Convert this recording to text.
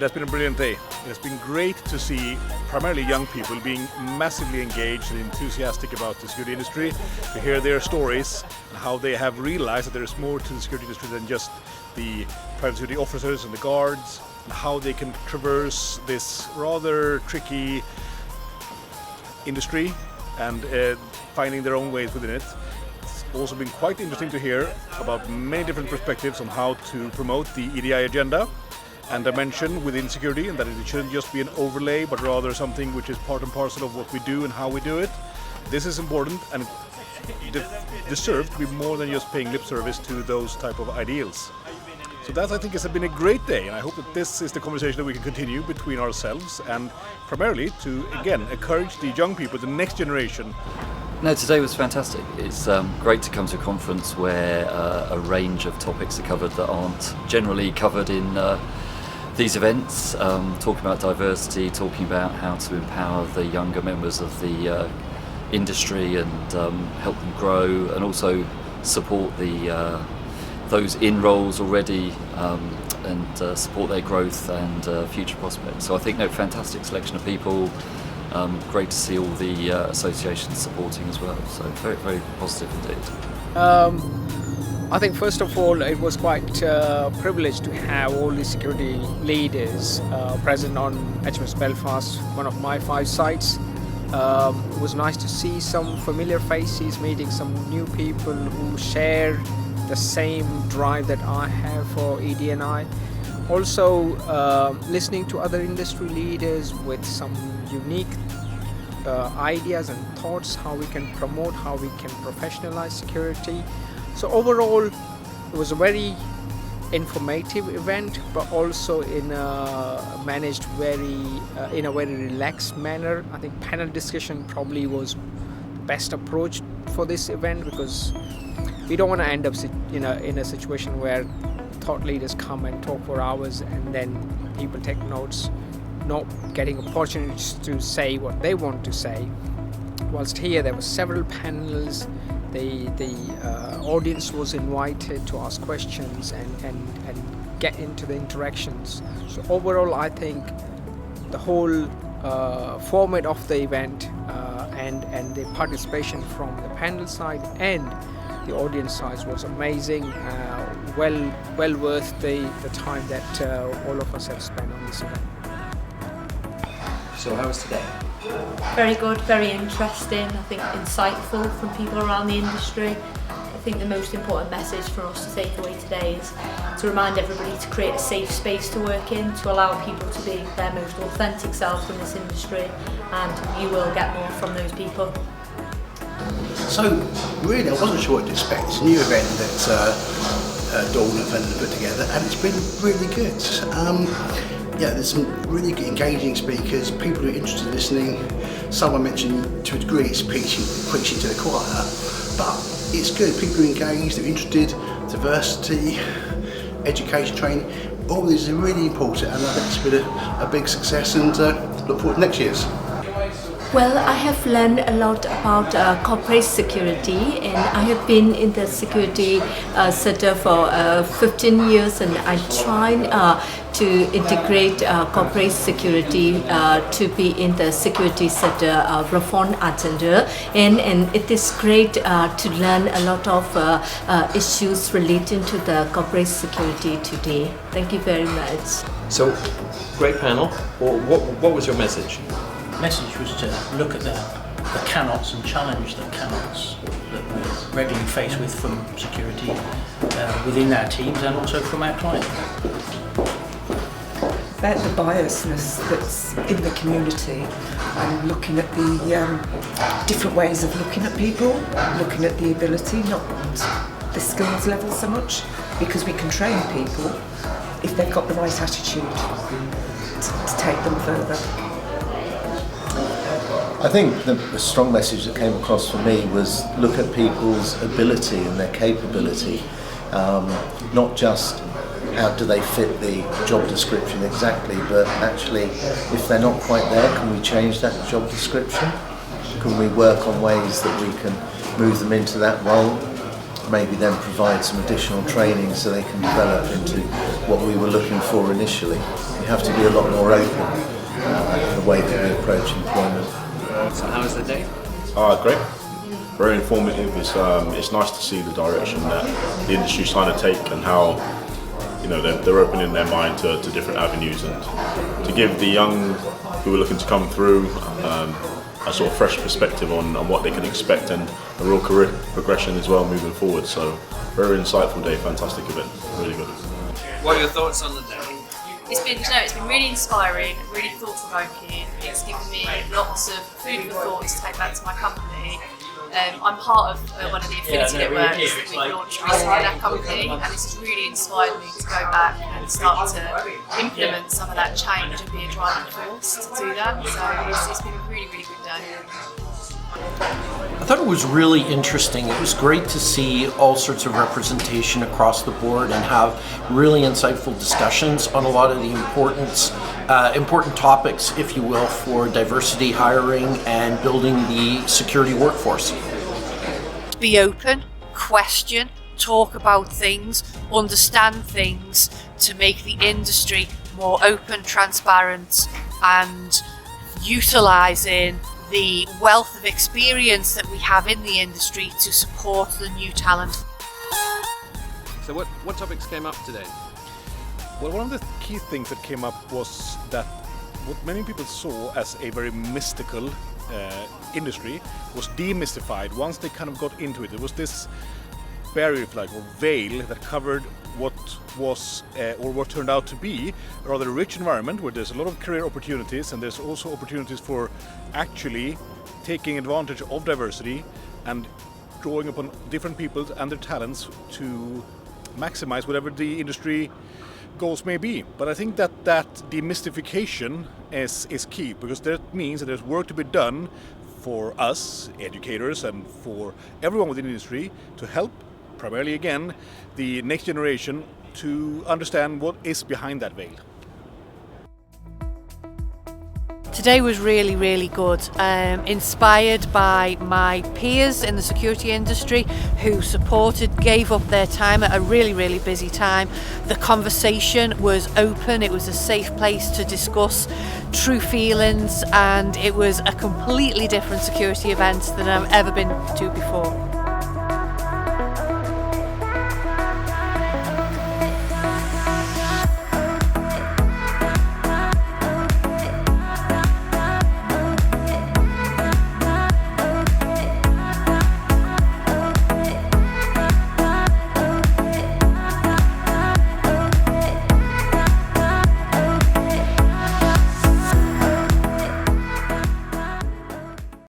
has been a brilliant day. It has been great to see primarily young people being massively engaged and enthusiastic about the security industry, to hear their stories and how they have realized that there is more to the security industry than just the private security officers and the guards, and how they can traverse this rather tricky industry and finding their own ways within it. It's also been quite interesting to hear about many different perspectives on how to promote the EDI agenda and dimension within security, and that it shouldn't just be an overlay but rather something which is part and parcel of what we do and how we do it. This is important and deserves to be more than just paying lip service to those type of ideals. So that, I think, has been a great day, and I hope that this is the conversation that we can continue between ourselves and primarily to, again, encourage the young people, the next generation. No, today was fantastic. It's great to come to a conference where a range of topics are covered that aren't generally covered in these events, talking about diversity, talking about how to empower the younger members of the industry and help them grow, and also support those in roles already and support their growth and future prospects. So I think fantastic selection of people. Great to see all the associations supporting as well. So very, very positive indeed. I think first of all it was quite privileged to have all the security leaders present on HMS Belfast, one of my 5 sites. It was nice to see some familiar faces, meeting some new people who share the same drive that I have for ED&I. Also listening to other industry leaders with some unique ideas and thoughts, how we can promote, how we can professionalize security. So overall it was a very informative event, but also managed in a very relaxed manner. I think panel discussion probably was the best approach for this event, because we don't want to end up in a situation where thought leaders come and talk for hours and then people take notes, not getting opportunities to say what they want to say. Whilst here there were several panels, the audience was invited to ask questions and get into the interactions. So overall I think the whole format of the event and the participation from the panel side and the audience side was amazing, well worth the time that all of us have spent on this event. So how was today? Very good, very interesting, I think insightful from people around the industry. I think the most important message for us to take away today is to remind everybody to create a safe space to work in, to allow people to be their most authentic selves in this industry, and you will get more from those people. So really I wasn't sure what to expect. It's a new event that Dawn have put together, and it's been really good. There's some really engaging speakers, people who are interested in listening. Someone mentioned to a degree it's preaching to the choir, but it's good. People are engaged, they're interested, diversity, education, training, all these are really important, and I think it's been a big success, and look forward to next year's. Well, I have learned a lot about corporate security, and I have been in the security sector for 15 years, and I try to integrate corporate security to be in the security sector reform agenda, and it is great to learn a lot of issues relating to the corporate security today. Thank you very much. So, great panel. What was your message? Message was to look at the cannots and challenge the cannots that we're regularly faced with from security within our teams and also from our clients. About the biasness that's in the community, and looking at the different ways of looking at people, looking at the ability, not the skills level so much, because we can train people if they've got the right attitude to take them further. I think the strong message that came across for me was look at people's ability and their capability, not just how do they fit the job description exactly, but actually if they're not quite there, can we change that job description? Can we work on ways that we can move them into that role? Maybe then provide some additional training so they can develop into what we were looking for initially. You have to be a lot more open in the way that we approach employment. So how was the day? Great. Very informative. It's nice to see the direction that the industry's trying to take and how they're opening their mind to different avenues, and to give the young who are looking to come through a sort of fresh perspective on what they can expect, and a real career progression as well moving forward. So very insightful day, fantastic event, really good. What are your thoughts on the day? It's been really inspiring, really thought-provoking. It's given me lots of food for thought to take back to my company. I'm part of one of the affinity networks that we launched recently in our company, and this has really inspired me to go back and start to implement some of that change and be a driving force to do that. So it's been a really, really good day. I thought it was really interesting. It was great to see all sorts of representation across the board and have really insightful discussions on a lot of the important topics, if you will, for diversity hiring and building the security workforce. Be open, question, talk about things, understand things to make the industry more open, transparent, and utilising the wealth of experience that we have in the industry to support the new talent. So what topics came up today? Well, one of the key things that came up was that what many people saw as a very mystical industry was demystified once they kind of got into it. There was this barrier, or veil, that covered what was or what turned out to be a rather rich environment where there's a lot of career opportunities, and there's also opportunities for actually taking advantage of diversity and drawing upon different people and their talents to maximize whatever the industry goals may be. But I think that demystification is key, because that means that there's work to be done for us educators and for everyone within the industry to help, primarily again, the next generation to understand what is behind that veil. Today was really, really good. Inspired by my peers in the security industry who gave up their time at a really, really busy time. The conversation was open, it was a safe place to discuss true feelings, and it was a completely different security event than I've ever been to before.